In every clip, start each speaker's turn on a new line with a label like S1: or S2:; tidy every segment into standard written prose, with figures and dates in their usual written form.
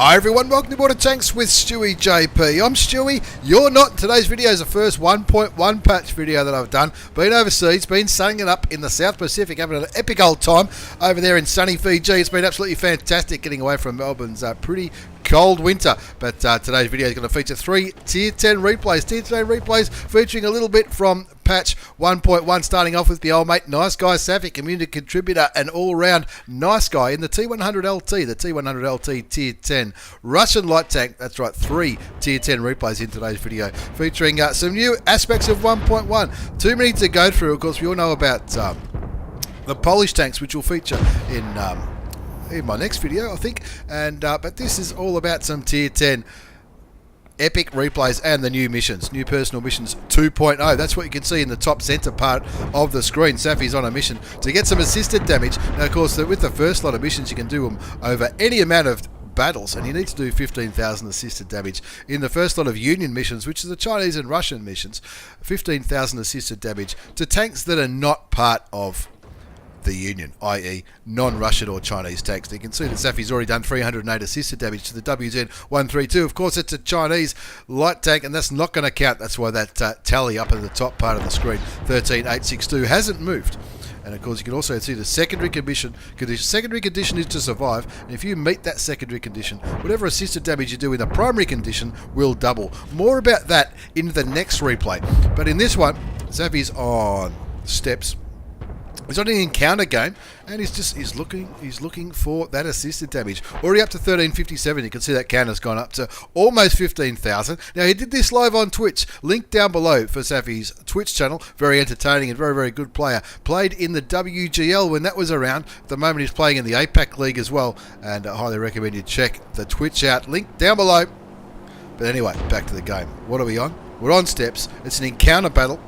S1: Hi everyone, welcome to Water Tanks with stewiejp. I'm Stewie, you're not. Today's video is the first 1.1 patch video that I've done. Been overseas, been sunning it up in the South Pacific, having an epic old time over there in sunny Fiji. It's been absolutely fantastic getting away from Melbourne's pretty cold winter. But today's video is going to feature 3 Tier 10 replays. Tier 10 replays featuring a little bit from patch 1.1, starting off with the old mate Nice Guy Saffe, community contributor and all-round nice guy in the T100 LT, the T100 LT Tier 10 Russian Light tank. That's right, 3 Tier 10 replays in today's video, featuring some new aspects of 1.1. Too many to go through. Of course, we all know about the Polish tanks, which will feature in my next video, I think. And but this is all about some Tier 10 epic replays and the new missions, new personal missions 2.0. That's what you can see in the top center part of the screen. Saffe's on a mission to get some assisted damage. Now, of course, with the first lot of missions, you can do them over any amount of battles, and you need to do 15,000 assisted damage. In the first lot of Union missions, which is the Chinese and Russian missions, 15,000 assisted damage to tanks that are not part of the Union, i.e. non-Russian or Chinese tanks. You can see that Saffe's already done 308 assisted damage to the WZ-132. Of course, it's a Chinese light tank, and that's not going to count. That's why that tally up at the top part of the screen, 13862, hasn't moved. And of course, you can also see the secondary condition. Secondary condition is to survive, and if you meet that secondary condition, whatever assisted damage you do in the primary condition will double. More about that in the next replay. But in this one, Saffe's on steps. He's on an encounter game, and he's looking for that assisted damage. Already up to 1357. You can see that counter's gone up to almost 15,000. Now, he did this live on Twitch. Link down below for Saffe's Twitch channel. Very entertaining and very, very good player. Played in the WGL when that was around. At the moment, he's playing in the APAC League as well, and I highly recommend you check the Twitch out. Link down below. But anyway, back to the game. What are we on? We're on steps. It's an encounter battle.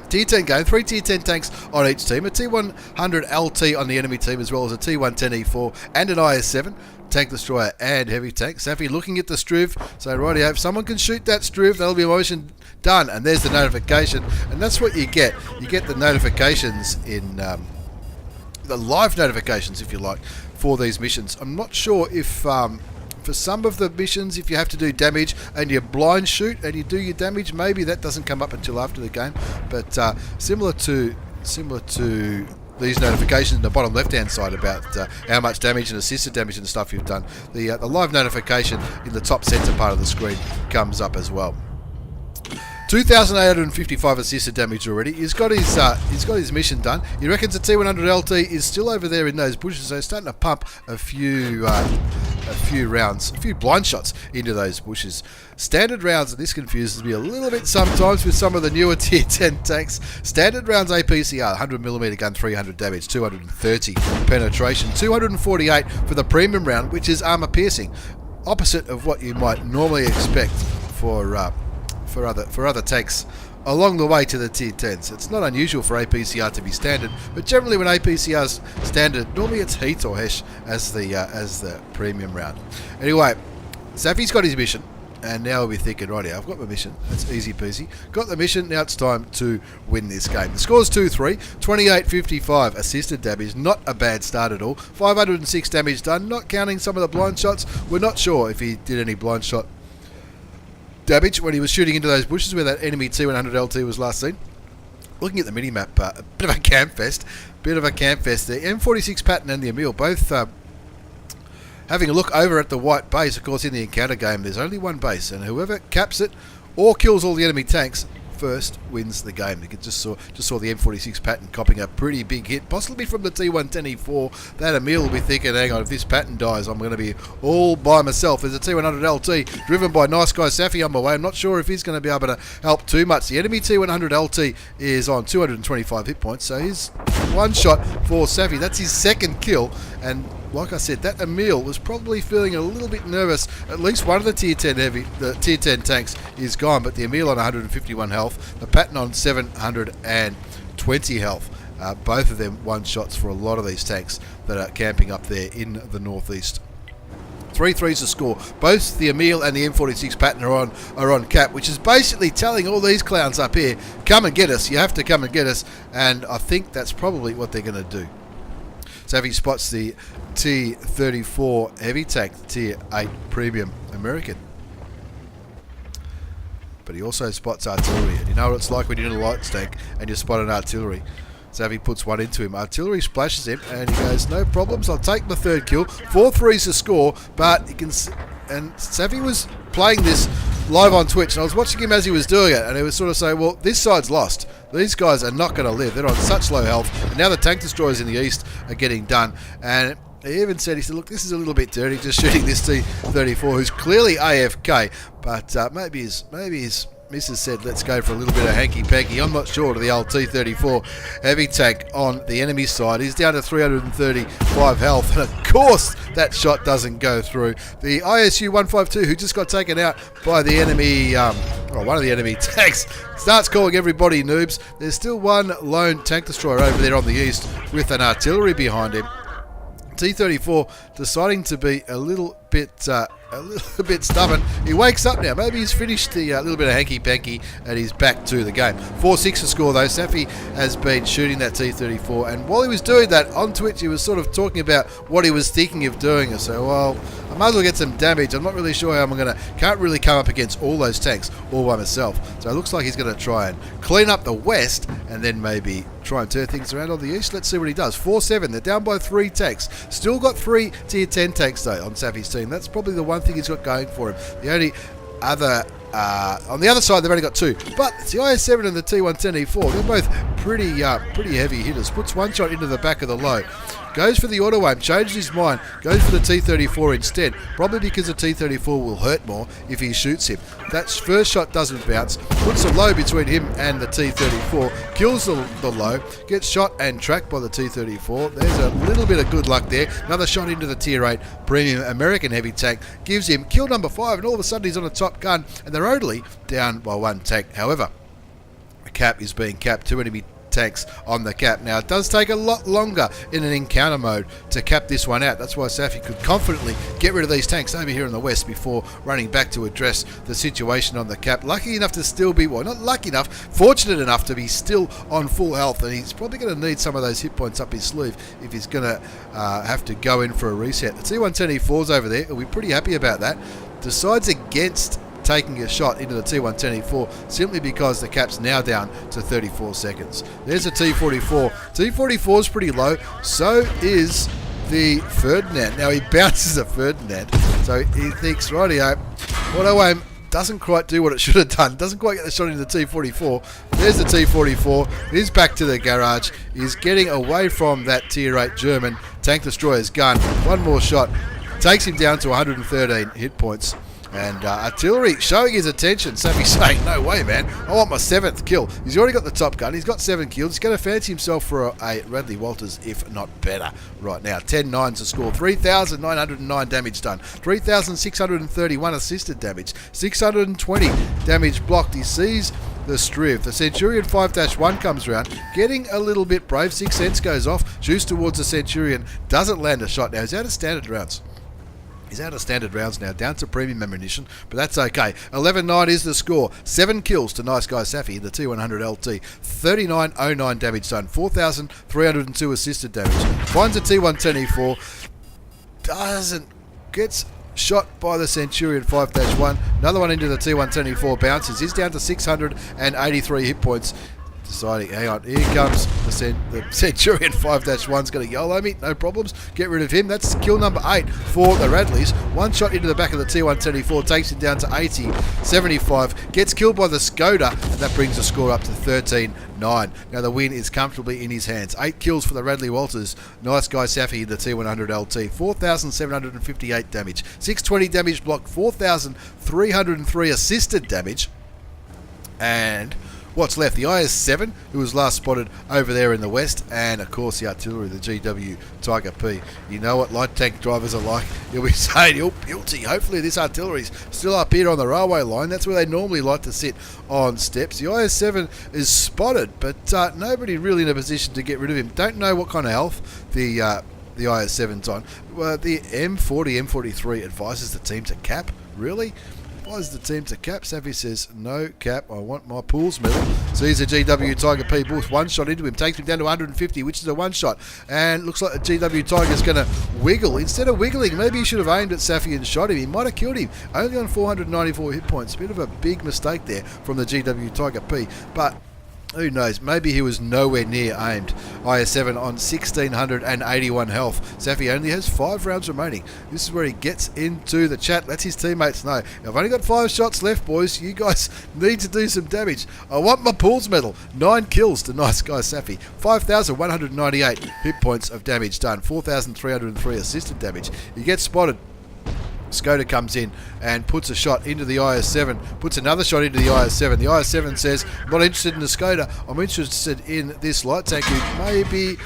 S1: Tier 10 game, 3 Tier 10 tanks on each team, a T100 LT on the enemy team, as well as a T110 E4 and an IS-7, tank destroyer and heavy tank. Saffe looking at the Struve, so rightio, if someone can shoot that Struve, that'll be a motion done, and there's the notification, and that's what you get. You get the notifications in, the live notifications, if you like, for these missions. I'm not sure if for some of the missions, if you have to do damage and you blind shoot and you do your damage, maybe that doesn't come up until after the game. But similar to these notifications in the bottom left-hand side about how much damage and assisted damage and stuff you've done, the live notification in the top center part of the screen comes up as well. 2,855 assisted damage already. He's got his mission done. He reckons the T100 LT is still over there in those bushes, so he's starting to pump a few rounds, a few blind shots into those bushes. Standard rounds, and this confuses me a little bit sometimes with some of the newer Tier 10 tanks. Standard rounds APCR, 100mm gun, 300 damage, 230 penetration, 248 for the premium round, which is armor piercing, opposite of what you might normally expect for other tanks along the way to the Tier 10s. It's not unusual for APCR to be standard, but generally when APCR's standard, normally it's Heat or Hesh as the premium round. Anyway, Saffe's got his mission, and now we'll be thinking, right here, I've got my mission. That's easy peasy. Got the mission, now it's time to win this game. The score's 2-3, 2855 assisted damage, not a bad start at all. 506 damage done, not counting some of the blind shots. We're not sure if he did any blind shot damage when he was shooting into those bushes where that enemy T100 LT was last seen. Looking at the mini-map, a bit of a camp fest. The M46 Patton and the Emil both having a look over at the white base. Of course, in the encounter game, there's only one base, and whoever caps it or kills all the enemy tanks first wins the game. You just saw the M46 Patton copping a pretty big hit, possibly from the T110 E4. That Emil will be thinking, hang on, if this Patton dies, I'm going to be all by myself. There's a T100 LT driven by Nice Guy Saffe on my way. I'm not sure if he's going to be able to help too much. The enemy T100 LT is on 225 hit points, so he's one shot for Saffe. That's his second kill, and like I said, that Emil was probably feeling a little bit nervous. At least one of the Tier 10 tanks is gone, but the Emil on 151 health, the Patton on 720 health. Both of them one shots for a lot of these tanks that are camping up there in the northeast. 3-3's the score. Both the Emil and the M46 Patton are on cap, which is basically telling all these clowns up here, come and get us. You have to come and get us, and I think that's probably what they're going to do. Saffe spots the T34 heavy tank, the Tier 8 Premium American. But he also spots artillery. And you know what it's like when you're in a light tank and you spot an artillery. Saffe puts one into him. Artillery splashes him and he goes, no problems, I'll take my third kill. 4-3's the score, but he can... And Saffe was playing this live on Twitch, and I was watching him as he was doing it, and he was sort of saying, well, this side's lost. These guys are not going to live. They're on such low health. And now the tank destroyers in the east are getting done. And he even said, he said, look, this is a little bit dirty, just shooting this T-34, who's clearly AFK. But maybe his missus said, let's go for a little bit of hanky-panky. I'm not sure to the old T-34 heavy tank on the enemy side. He's down to 335 health. And of course, that shot doesn't go through. The ISU 152, who just got taken out by the enemy, one of the enemy tanks, starts calling everybody noobs. There's still one lone tank destroyer over there on the east with an artillery behind him. T-34 deciding to be a little bit stubborn. He wakes up now. Maybe he's finished the little bit of hanky-panky and he's back to the game. 4-6 to score though. Saffe has been shooting that T-34, and while he was doing that on Twitch, he was sort of talking about what he was thinking of doing. So, well, I might as well get some damage. I'm not really sure how I'm can't really come up against all those tanks all by myself. So it looks like he's going to try and clean up the west and then maybe try and turn things around on the east. Let's see what he does. 4-7. They're down by 3 tanks. Still got 3 Tier 10 tanks though on Saffe's team. That's probably the one thing he's got going for him. The only other on the other side, they've only got 2, but it's the IS-7 and the T110E4. They're both pretty heavy hitters. Puts one shot into the back of the low. Goes for the auto aim, changes his mind, goes for the T-34 instead, probably because the T-34 will hurt more if he shoots him. That first shot doesn't bounce, puts a low between him and the T-34, kills the low, gets shot and tracked by the T-34. There's a little bit of good luck there. Another shot into the Tier 8 Premium American heavy tank gives him kill number 5, and all of a sudden he's on a top gun, and they're only down by 1 tank. However, the cap is being capped. 2 enemy tanks on the cap. Now, it does take a lot longer in an encounter mode to cap this one out. That's why Saffe could confidently get rid of these tanks over here in the west before running back to address the situation on the cap. Lucky enough to still be, well, not lucky enough, fortunate enough to be still on full health, and he's probably going to need some of those hit points up his sleeve if he's going to have to go in for a reset. The T110E4's over there. He'll be pretty happy about that. Decides against taking a shot into the T110E4 simply because the cap's now down to 34 seconds. There's a T44. T44 is pretty low. So is the Ferdinand. Now he bounces a Ferdinand. So he thinks, rightio, auto aim doesn't quite do what it should have done. Doesn't quite get the shot into the T44. There's the T44. He's back to the garage. He's getting away from that Tier 8 German tank destroyer's gun. One more shot takes him down to 113 hit points. And artillery showing his attention. Saffe saying, no way, man. I want my 7th kill. He's already got the top gun. He's got 7 kills. He's going to fancy himself for a Radley Walters, if not better, right now. 10-9 to score. 3,909 damage done. 3,631 assisted damage. 620 damage blocked. He sees the Striv. The Centurion 5-1 comes around, getting a little bit brave. 6 cents goes off. Shoots towards the Centurion. Doesn't land a shot. Now, he's out of standard rounds. He's out of standard rounds now, down to premium ammunition, but that's okay. 11-9 is the score. 7 kills to nice guy Saffe, the T100 LT. 3909 damage done. 4,302 assisted damage. Finds a T110E4. Gets shot by the Centurion 5-1. Another one into the T110E4 bounces. He's down to 683 hit points. Deciding, hang on, here comes the Centurion 5-1's going to YOLO me, no problems, get rid of him. That's kill number 8 for the Radleys. One shot into the back of the T110E4 takes him down to 80, 75, gets killed by the Skoda, and that brings the score up to 13-9. Now the win is comfortably in his hands. 8 kills for the Radley Walters. Nice guy Saffe, the T100 LT. 4,758 damage, 620 damage blocked, 4,303 assisted damage, and what's left? The IS-7, who was last spotted over there in the west, and of course the artillery, the GW Tiger P. You know what light tank drivers are like. You'll be saying, you're guilty. Hopefully this artillery's still up here on the railway line. That's where they normally like to sit on steps. The IS-7 is spotted, but nobody really in a position to get rid of him. Don't know what kind of health the IS-7's on. The M40, M43 advises the team to cap. Really? advises the team to cap. Saffe says, no cap, I want my pools medal. Sees a GW Tiger P boost, one shot into him, takes him down to 150, which is a one shot. And looks like the GW Tiger's going to wiggle. Instead of wiggling, maybe he should have aimed at Saffe and shot him. He might have killed him. Only on 494 hit points. A bit of a big mistake there from the GW Tiger P. But who knows? Maybe he was nowhere near aimed. IS7 on 1,681 health. Saffe only has 5 rounds remaining. This is where he gets into the chat, lets his teammates know, I've only got 5 shots left, boys. You guys need to do some damage. I want my pools medal. 9 kills to nice guy Saffe. 5,198 hit points of damage done. 4,303 assisted damage. He gets spotted. Skoda comes in and puts a shot into the IS7, puts another shot into the IS7. The IS7 says, I'm not interested in the Skoda, I'm interested in this light tank who may be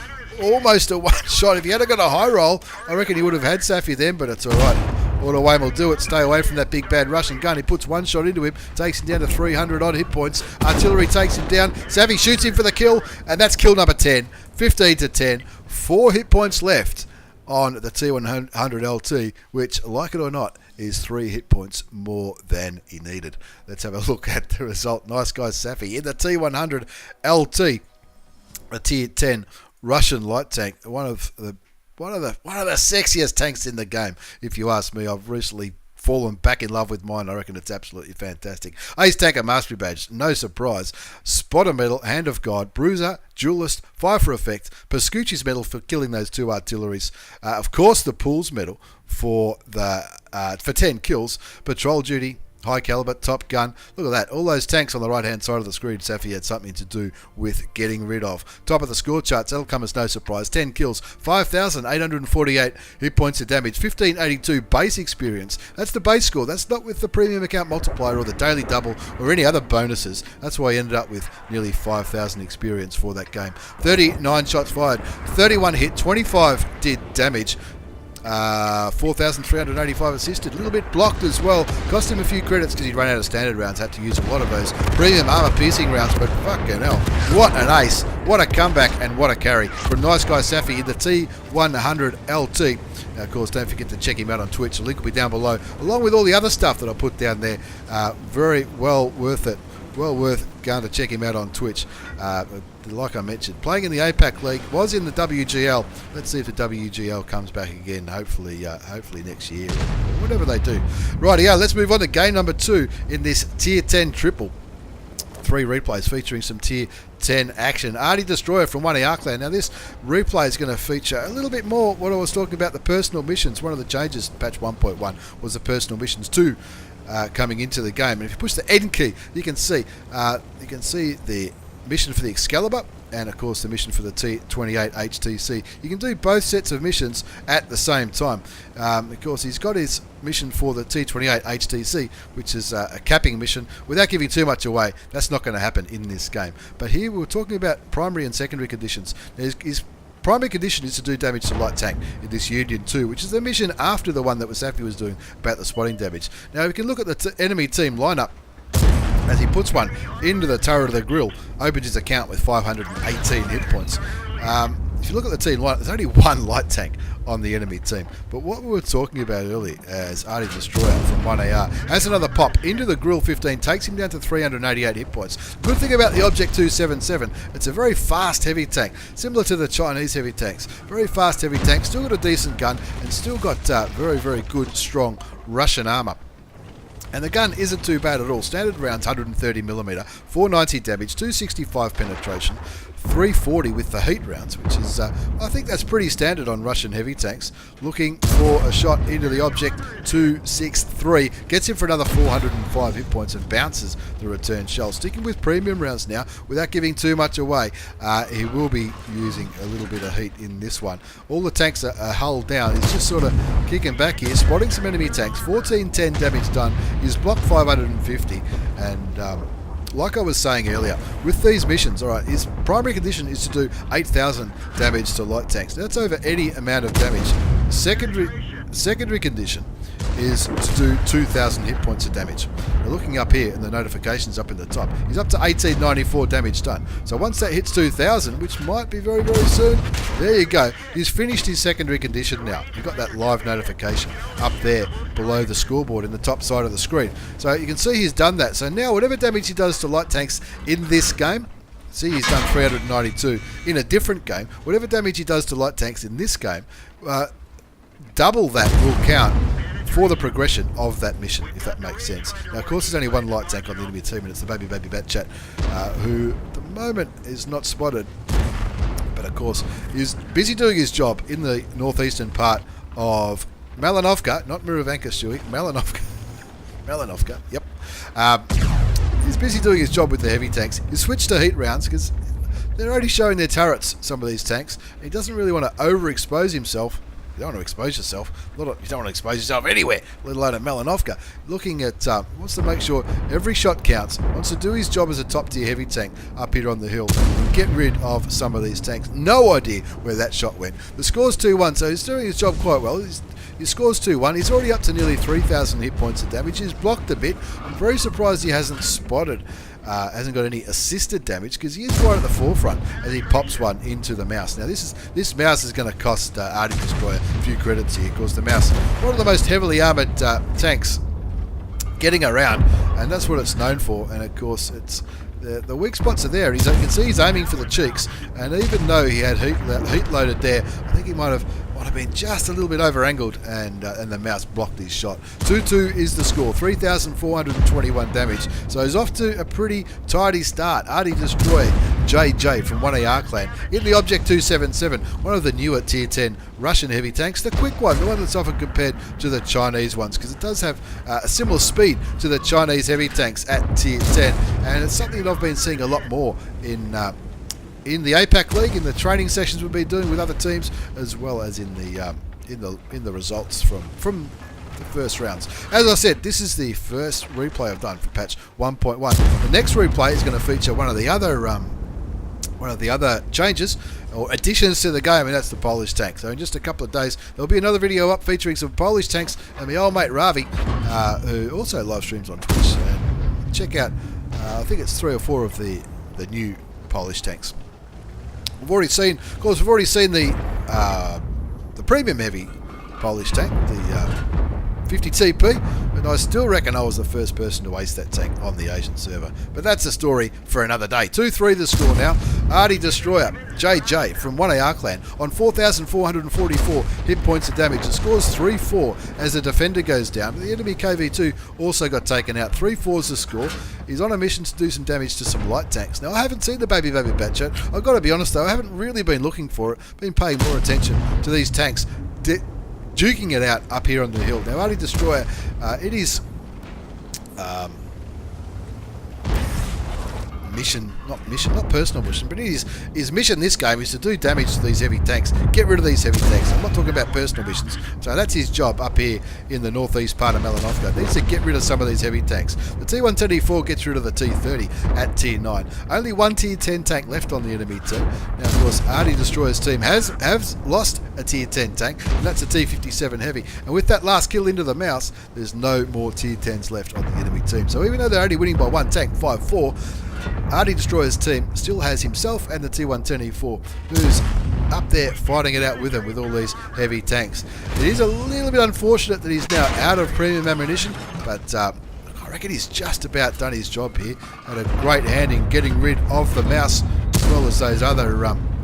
S1: almost a one shot. If he had got a high roll, I reckon he would have had Saffe then, but it's alright. Autoaim will do it. Stay away from that big bad Russian gun. He puts one shot into him, takes him down to 300 odd hit points. Artillery takes him down. Saffe shoots him for the kill, and that's kill number 10. 15 to 10. 4 hit points left on the T100 LT, which, like it or not, is 3 hit points more than he needed. Let's have a look at the result. Nice guy Saffe in the T100 LT, a Tier 10 Russian light tank, one of the sexiest tanks in the game. If you ask me, I've recently fallen back in love with mine. I reckon it's absolutely fantastic. Ace Tanker Mastery Badge, no surprise. Spotter Medal, Hand of God, Bruiser, Duelist, Fire for Effect, Pascucci's Medal for killing those 2 artilleries. Of course, the Pools Medal for 10 kills. Patrol Duty, High Caliber, Top Gun. Look at that. All those tanks on the right-hand side of the screen, Saffe had something to do with getting rid of. Top of the score charts, that'll come as no surprise. 10 kills, 5,848 hit points of damage, 1,582 base experience. That's the base score. That's not with the premium account multiplier or the daily double or any other bonuses. That's why he ended up with nearly 5,000 experience for that game. 39 shots fired, 31 hit, 25 did damage. 4,385 assisted, a little bit blocked as well. Cost him a few credits because he'd run out of standard rounds, had to use a lot of those premium armor piercing rounds, but fucking hell, what an ace, what a comeback, and what a carry from nice guy Saffe in the T100 LT. Now, of course, don't forget to check him out on Twitch. The link will be down below, along with all the other stuff that I put down there. Very well worth it. Well worth going to check him out on Twitch. Like I mentioned, playing in the APAC League, was in the WGL. Let's see if the WGL comes back again, hopefully next year, or whatever they do. Rightio, let's move on to game number 2 in this Tier 10 triple. 3 replays featuring some Tier 10 action. Arty Destroyer from 1AR Clan. Now this replay is going to feature a little bit more what I was talking about, the personal missions. One of the changes in patch 1.1 was the personal missions 2. Coming into the game, and if you push the N key, you can see the mission for the Excalibur and of course the mission for the T28 HTC. You can do both sets of missions at the same time. Of course, he's got his mission for the T28 HTC, which is a capping mission. Without giving too much away, that's not going to happen in this game. But here we're talking about primary and secondary conditions. His primary condition is to do damage to light tank in this Union 2, which is the mission after the one that Saffe was doing about the spotting damage. Now we can look at the enemy team lineup as he puts one into the turret of the grill, opens his account with 518 hit points. If you look at the team lineup, there's only 1 light tank on the enemy team. But what we were talking about earlier as Arty Destroyer from 1AR has another pop into the grill 15, takes him down to 388 hit points. Good thing about the Object 277, it's a very fast heavy tank, similar to the Chinese heavy tanks. Very fast heavy tank, still got a decent gun, and still got very, very good, strong Russian armor. And the gun isn't too bad at all. Standard rounds, 130mm, 490 damage, 265 penetration, 340 with the heat rounds, which is, I think that's pretty standard on Russian heavy tanks. Looking for a shot into the Object 263, gets him for another 405 hit points and bounces the return shell. Sticking with premium rounds now, without giving too much away, he will be using a little bit of heat in this one. All the tanks are hull down. He's just sort of kicking back here, spotting some enemy tanks. 1410 damage done. He's blocked 550, and like I was saying earlier, with these missions, alright, his primary condition is to do 8,000 damage to light tanks. That's over any amount of damage. Secondary condition is to do 2,000 hit points of damage. Now looking up here and the notifications up in the top, he's up to 1894 damage done. So once that hits 2,000, which might be very, very soon, there you go. He's finished his secondary condition now. You've got that live notification up there below the scoreboard in the top side of the screen. So you can see he's done that. So now whatever damage he does to light tanks in this game, see he's done 392 in a different game, whatever damage he does to light tanks in this game, double that will count for the progression of that mission, if that makes sense. Now, of course, there's only one light tank on the enemy team, and it's the Baby Bat Chat, who at the moment is not spotted, but of course is busy doing his job in the northeastern part of Malinovka, not Murovanka, Stewie, Malinovka. Malinovka, yep. He's busy doing his job with the heavy tanks. He switched to heat rounds because they're already showing their turrets, some of these tanks. He doesn't really want to overexpose himself. You don't want to expose yourself. You don't want to expose yourself anywhere, let alone at Malinovka. Looking at, wants to make sure every shot counts. Wants to do his job as a top tier heavy tank up here on the hill and get rid of some of these tanks. No idea where that shot went. The score's 2-1, so he's doing his job quite well. His score's 2-1. He's already up to nearly 3,000 hit points of damage. He's blocked a bit. I'm very surprised he hasn't spotted, hasn't got any assisted damage, because he is right at the forefront as he pops one into the mouse. Now this mouse is going to cost Arty Destroyer a few credits here, because the mouse, one of the most heavily armoured tanks getting around, and that's what it's known for. And of course it's the weak spots are there. You can see he's aiming for the cheeks, and even though he had heat loaded there, I think he might have been just a little bit over angled, and the mouse blocked his shot. 2-2 is the score, 3,421 damage. So he's off to a pretty tidy start. Arty Destroyer JJ from 1AR clan in the Object 277, one of the newer tier 10 Russian heavy tanks, the quick one, the one that's often compared to the Chinese ones, because it does have a similar speed to the Chinese heavy tanks at tier 10, and it's something that I've been seeing a lot more in the APAC League, in the training sessions we've been doing with other teams, as well as in the results from the first rounds. As I said, this is the first replay I've done for patch 1.1. The next replay is going to feature one of the other changes or additions to the game, and that's the Polish tank. So in just a couple of days there'll be another video up featuring some Polish tanks and my old mate Ravi, who also live streams on Twitch. And check out, I think it's 3 or 4 of the new Polish tanks. We've already seen the premium heavy Polish tank, the 50 TP, but I still reckon I was the first person to ace that tank on the Asian server. But that's a story for another day. 2-3 the score now. Arty Destroyer JJ from 1AR clan on 4,444 hit points of damage. The score's 3-4 as the defender goes down. The enemy KV2 also got taken out. 3-4's the score. He's on a mission to do some damage to some light tanks. Now, I haven't seen the Baby Bat Chat. I've got to be honest though, I haven't really been looking for it. Been paying more attention to these tanks duking it out up here on the hill. Now, Arty Destroyer, it is not personal mission, but his mission this game is to do damage to these heavy tanks, get rid of these heavy tanks. I'm not talking about personal missions, so that's his job up here in the northeast part of Malinovka. He needs to get rid of some of these heavy tanks. The T100 gets rid of the T30 at tier 9. Only one tier 10 tank left on the enemy team. Now, of course, Arty Destroyer's team has lost a tier 10 tank, and that's a T57 heavy. And with that last kill into the mouse, there's no more tier 10s left on the enemy team. So even though they're only winning by one tank, 5-4, Arty Destroyer's team still has himself and the T100 who's up there fighting it out with him with all these heavy tanks. It is a little bit unfortunate that he's now out of premium ammunition, but I reckon he's just about done his job here. Had a great hand in getting rid of the mouse as well as those other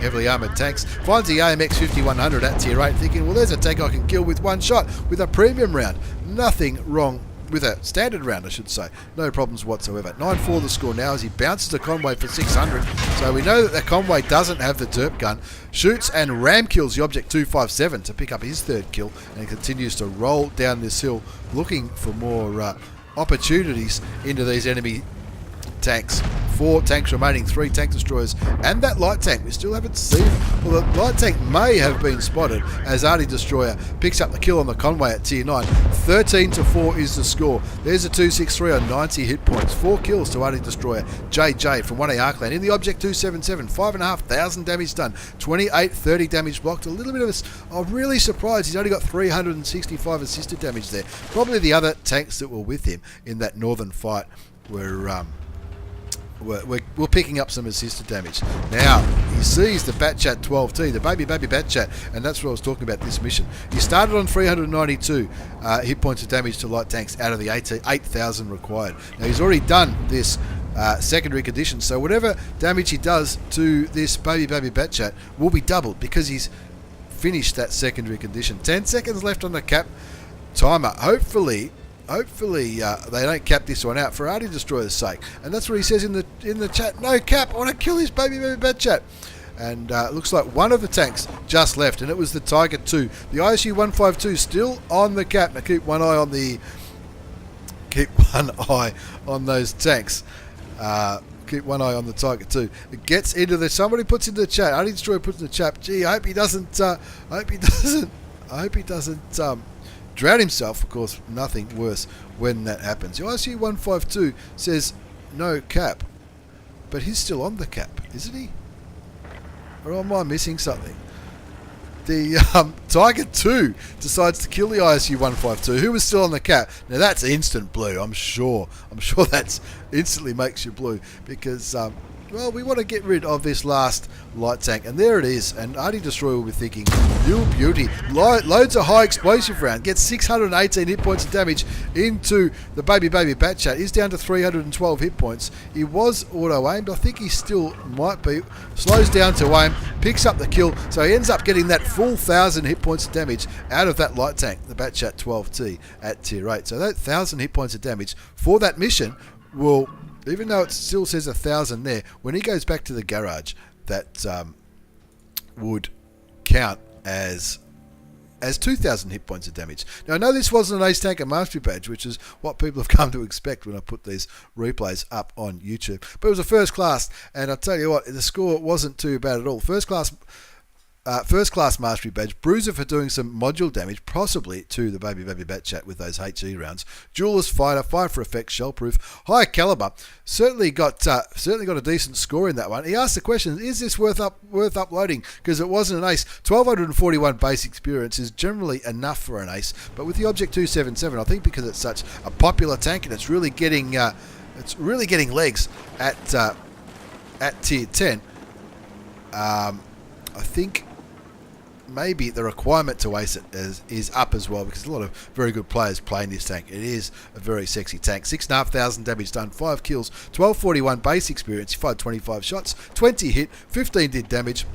S1: heavily armoured tanks. Finds the AMX 5100 at tier 8, thinking, well, there's a tank I can kill with one shot with a premium round. Nothing wrong with a standard round, I should say. No problems whatsoever. 9-4 the score now as he bounces to Conway for 600. So we know that Conway doesn't have the derp gun. Shoots and ram kills the Object 257 to pick up his third kill, and he continues to roll down this hill looking for more opportunities into these enemy tanks. 4 tanks remaining, 3 tank destroyers, and that light tank. We still haven't seen. Well, the light tank may have been spotted as Arty Destroyer picks up the kill on the Conway at tier 9. 13-4 is the score. There's a 263 on 90 hit points. 4 kills to Arty Destroyer JJ from 1A Arkland. In the object 277, 5,500 damage done, 2830 damage blocked. A little bit of I'm really surprised he's only got 365 assisted damage there. Probably the other tanks that were with him in that northern fight were picking up some assisted damage. Now he sees the Batchat 12T, the baby Batchat, and that's what I was talking about this mission. He started on 392 hit points of damage to light tanks out of the 8,000 required. Now he's already done this secondary condition, so whatever damage he does to this baby Batchat will be doubled because he's finished that secondary condition. 10 seconds left on the cap timer. Hopefully they don't cap this one out for Arty Destroyer's sake, and that's what he says in the chat. No cap, I want to kill this baby Batchat. And looks like one of the tanks just left, and it was the Tiger 2. The ISU 152 still on the cap. Now keep one eye on those tanks. Keep one eye on the Tiger 2. It gets into the. Somebody puts into the chat. Arty Destroyer puts in the chat. Gee, I hope he doesn't. Drown himself. Of course, nothing worse when that happens. The ISU 152 says no cap, but he's still on the cap, isn't he? Or am I missing something? The Tiger 2 decides to kill the ISU 152, who was still on the cap. Now that's instant blue, I'm sure. I'm sure that's instantly makes you blue because, well, we want to get rid of this last light tank, and there it is. And Arty Destroyer will be thinking, you beauty. Loads of high explosive round. Gets 618 hit points of damage into the baby Batchat. He's down to 312 hit points. He was auto-aimed. I think he still might be. Slows down to aim, picks up the kill, so he ends up getting that full 1,000 hit points of damage out of that light tank, the Batchat 12T at tier 8. So that 1,000 hit points of damage for that mission will, even though it still says 1,000 there, when he goes back to the garage, that would count as 2,000 hit points of damage. Now I know this wasn't an Ace Tanker Mastery Badge, which is what people have come to expect when I put these replays up on YouTube, but it was a first class, and I'll tell you what, the score wasn't too bad at all. First class Mastery Badge, Bruiser for doing some module damage, possibly to the baby Batchat with those HE rounds. Duelist Fighter, Fire for Effect, Shellproof, High Caliber, certainly got a decent score in that one. He asked the question, is this worth uploading? Because it wasn't an ace. 1,241 base experience is generally enough for an ace, but with the Object 277, I think because it's such a popular tank and it's really getting legs at tier 10, I think maybe the requirement to ace it is up as well, because a lot of very good players playing this tank. It is a very sexy tank. 6,500 damage done, 5 kills, 1,241 base experience. He fired 25 shots, 20 hit, 15 did damage,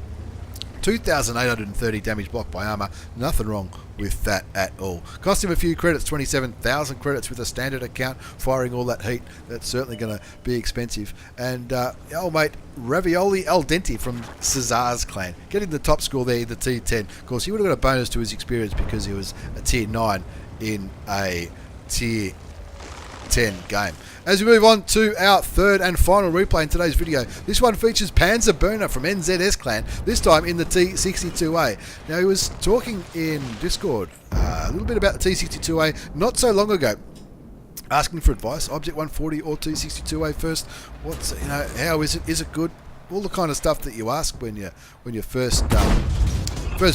S1: 2,830 damage blocked by armor. Nothing wrong with that at all. Cost him a few credits, 27,000 credits with a standard account, firing all that heat. That's certainly going to be expensive. And old mate Ravioli Al Dente from Cesar's clan, getting the top score there in the T10. Of course, he would have got a bonus to his experience because he was a tier 9 in a tier 10 game. As we move on to our third and final replay in today's video, this one features Panzer Burner from NZS clan, this time in the T62A. Now, he was talking in Discord a little bit about the T62A not so long ago, asking for advice. Object 140 or T62A first? What's, how is it? Is it good? All the kind of stuff that you ask when you first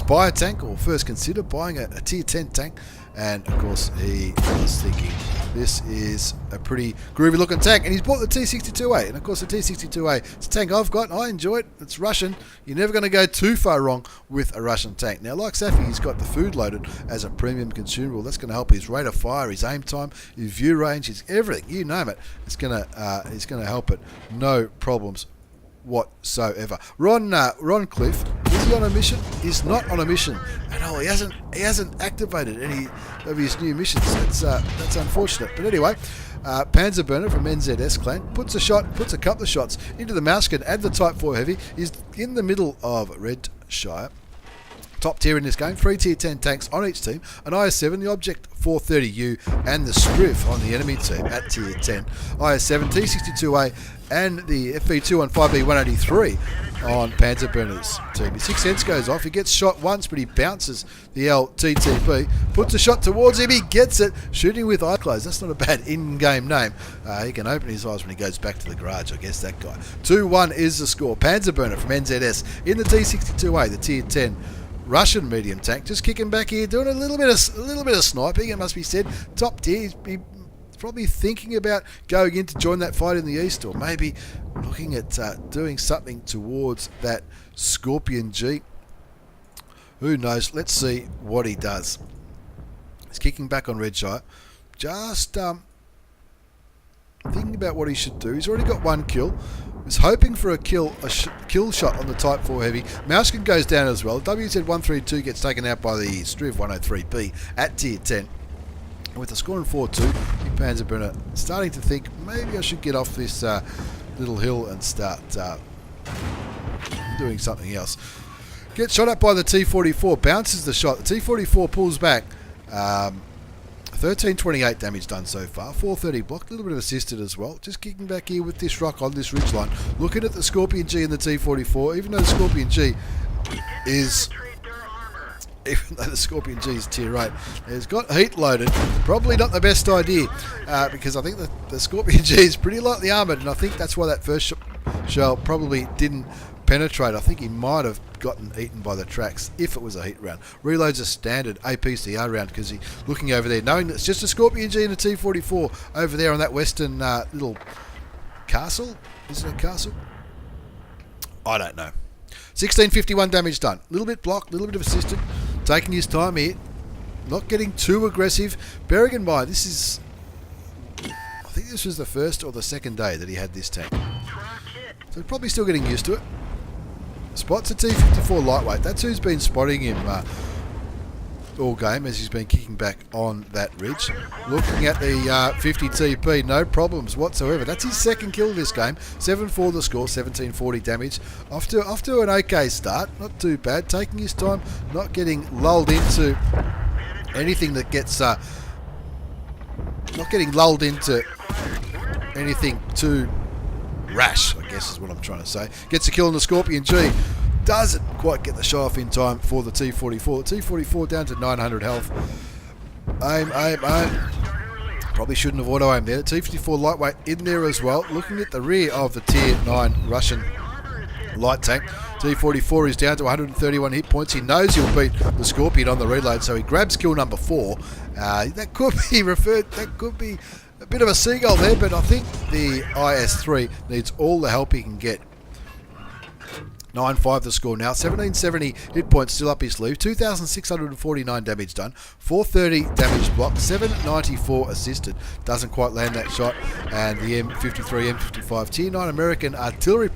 S1: buy a tank or first consider buying a tier 10 tank. And of course he was thinking this is a pretty groovy looking tank, and he's bought the T62A. And of course the T62A, it's a tank I've got, I enjoy it, it's Russian. You're never going to go too far wrong with a Russian tank. Now, like Saffe, he's got the food loaded as a premium consumable. That's going to help his rate of fire, his aim time, his view range, his everything, you name it. It's going to help it, no problems whatsoever. Ron Cliff, is he on a mission? He's not on a mission at all. He hasn't activated any of his new missions. That's unfortunate. But anyway, Panzer Burner from NZS clan puts a couple of shots into the mouse gun and the Type 4 heavy. He's in the middle of Redshire. Top tier in this game, 3 tier 10 tanks on each team, an IS-7, the Object 430U, and the Striv on the enemy team at tier 10. IS-7, T62A, and the FV215B183 on Panzer Burner's team. His 6th sense goes off, he gets shot once, but he bounces the LTTB, puts a shot towards him, he gets it, shooting with eye closed. That's not a bad in-game name. He can open his eyes when he goes back to the garage, I guess, that guy. 2-1 is the score. Panzer Burner from NZS in the T62A, the tier 10 Russian medium tank, just kicking back here, doing a little bit of sniping, it must be said. Top tier, he's probably thinking about going in to join that fight in the east, or maybe looking at doing something towards that Scorpion G. Who knows? Let's see what he does. He's kicking back on Redshire, just thinking about what he should do. He's already got one kill. Was hoping for a kill shot on the Type 4 Heavy. Mouskin goes down as well. WZ132 gets taken out by the Striv 103B at tier 10. And with the score in 4-2, Panzer Burner starting to think, maybe I should get off this little hill and start doing something else. Gets shot up by the T44, bounces the shot. The T44 pulls back. 1328 damage done so far, 430 blocked, a little bit of assisted as well. Just kicking back here with this rock on this ridgeline. Looking at the Scorpion G and the T44, even though the Scorpion G is tier 8, it's got heat loaded. Probably not the best idea because I think the Scorpion G is pretty lightly armoured, and I think that's why that first shell probably didn't penetrate. I think he might have gotten eaten by the tracks if it was a heat round. Reloads a standard APCR round because he's looking over there, knowing that it's just a Scorpion G and a T44 over there on that western little castle. Is it a castle? I don't know. 1651 damage done. A little bit blocked, a little bit of assisted. Taking his time here. Not getting too aggressive. Bearing in mind, this is... I think this was the first or the second day that he had this tank. So probably still getting used to it. Spots a T54 lightweight. That's who's been spotting him all game as he's been kicking back on that ridge. Looking at the 50 TP, no problems whatsoever. That's his second kill this game. 7-4 the score, 1740 damage. Off to an okay start. Not too bad. Taking his time, not getting lulled into anything that gets... not getting lulled into anything too rash, I guess is what I'm trying to say. Gets a kill on the Scorpion G. Doesn't quite get the shot off in time for the T44. The T44 down to 900 health. Aim. Probably shouldn't have auto-aimed there. T54 lightweight in there as well. Looking at the rear of the tier 9 Russian light tank. T44 is down to 131 hit points. He knows he'll beat the Scorpion on the reload, so he grabs kill number 4. That could be a bit of a seagull there, but I think the IS-3 needs all the help he can get. 9-5 the score now. 1770 hit points still up his sleeve. 2,649 damage done. 430 damage blocked. 794 assisted. Doesn't quite land that shot. And the M53, M55 Tier 9 American Artillery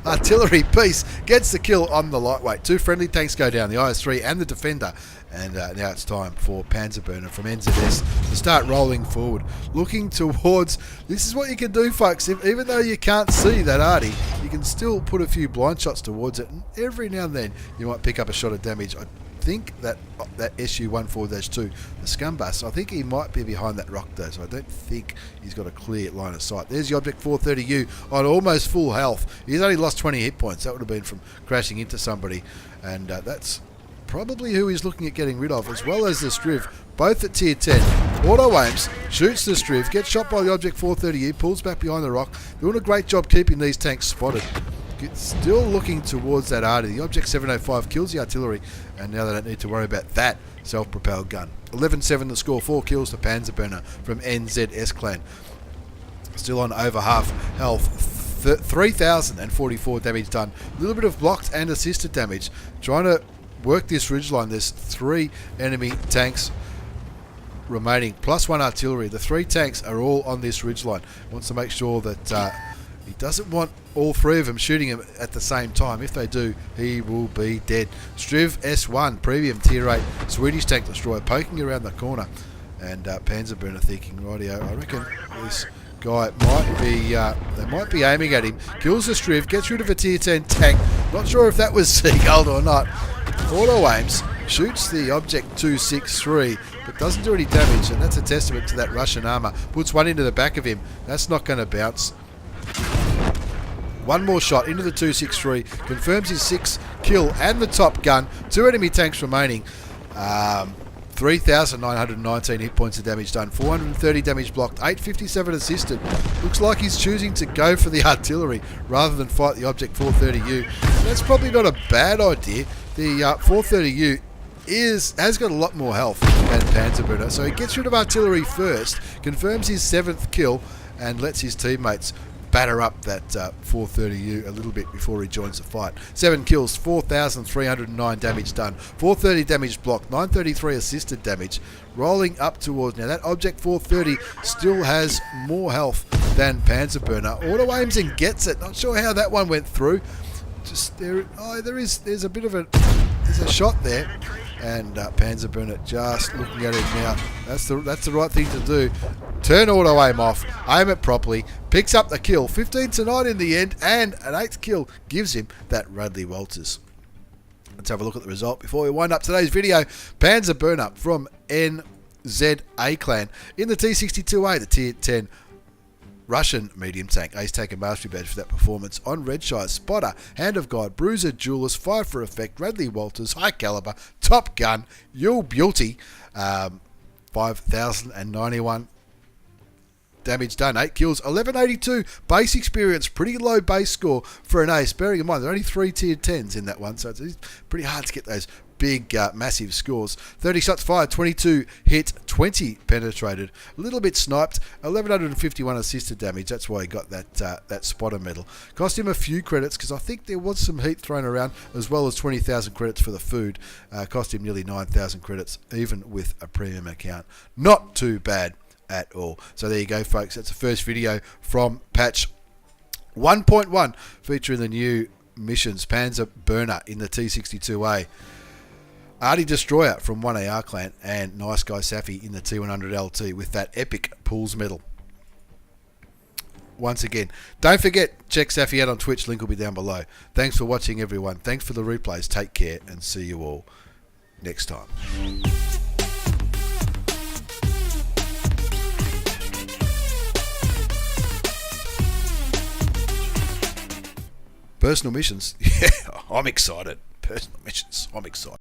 S1: Artillery piece gets the kill on the lightweight. 2 friendly tanks go down, the IS-3 and the Defender. And now it's time for Panzer Burner from NZS to start rolling forward. Looking towards... This is what you can do, folks. Even though you can't see that Arty, you can still put a few blind shots towards it. And every now and then, you might pick up a shot of damage. I think that SU-14-2, the Scumbus, I think he might be behind that rock though, so I don't think he's got a clear line of sight. There's the Object 430U on almost full health. He's only lost 20 hit points. That would have been from crashing into somebody, and that's probably who he's looking at getting rid of, as well as the Striv, both at tier 10. Auto aims, shoots the Striv, gets shot by the Object 430U, pulls back behind the rock. Doing a great job keeping these tanks spotted. Still looking towards that Arty. The Object 705 kills the artillery, and now they don't need to worry about that self-propelled gun. 11-7 the score, 4 kills to Panzer Burner from NZS Clan. Still on over half health, 3,044 damage done. A little bit of blocked and assisted damage. Trying to work this ridgeline. There's 3 enemy tanks remaining, plus 1 artillery. The 3 tanks are all on this ridgeline. Wants to make sure that he doesn't want all 3 of them shooting him at the same time. If they do, he will be dead. Striv S1, premium tier 8 Swedish tank destroyer, poking around the corner. And Panzer Burner thinking, rightio, I reckon this guy might be, they might be aiming at him. Kills the Striv, gets rid of a tier 10 tank. Not sure if that was seagulled or not. auto aims, shoots the object 263, but doesn't do any damage, and that's a testament to that Russian armour. Puts one into the back of him. That's not going to bounce. One more shot into the 263, confirms his 6th kill and the top gun. 2 enemy tanks remaining. 3,919 hit points of damage done, 430 damage blocked, 857 assisted. Looks like he's choosing to go for the artillery rather than fight the Object 430U. That's probably not a bad idea. The 430U has got a lot more health than Panzer Burner, so he gets rid of artillery first, confirms his 7th kill, and lets his teammates batter up that 430U a little bit before he joins the fight. 7 kills, 4,309 damage done, 430 damage blocked, 933 assisted damage, rolling up towards... Now that Object 430 still has more health than Panzer Burner. Auto aims and gets it. Not sure how that one went through. Just there. Oh, there's a bit of a... There's a shot there. And Panzer Burner just looking at it now. That's the right thing to do. Turn auto aim off, aim it properly, picks up the kill, 15-9 in the end, and an 8th kill gives him that Radley Walters. Let's have a look at the result before we wind up today's video. Panzer Burner from NZA Clan in the T62A, the Tier 10 Russian medium tank. Ace taken mastery badge for that performance on Redshire. Spotter, Hand of God, Bruiser, Duelist, 5 for effect, Radley Walters, High Caliber, Top Gun, You'll Beauty, 5,091 damage done, 8 kills, 1182 base experience, pretty low base score for an ace. Bearing in mind there are only 3 tier 10s in that one, so it's pretty hard to get those big massive scores. 30 shots fired, 22 hit, 20 penetrated, a little bit sniped, 1151 assisted damage. That's why he got that spotter medal. Cost him a few credits because I think there was some heat thrown around, as well as 20,000 credits for the food. Cost him nearly 9,000 credits even with a premium account. Not too bad at all. So there you go, folks. That's the first video from patch 1.1 featuring the new missions. Panzer Burner in the T62A, Arty Destroyer from 1AR Clan, and Nice Guy Saffe in the T100 LT with that epic pools medal. Once again, don't forget, check Saffe out on Twitch. Link will be down below. Thanks for watching, everyone. Thanks for the replays. Take care and see you all next time. Personal missions. Yeah, I'm excited. Personal missions. I'm excited.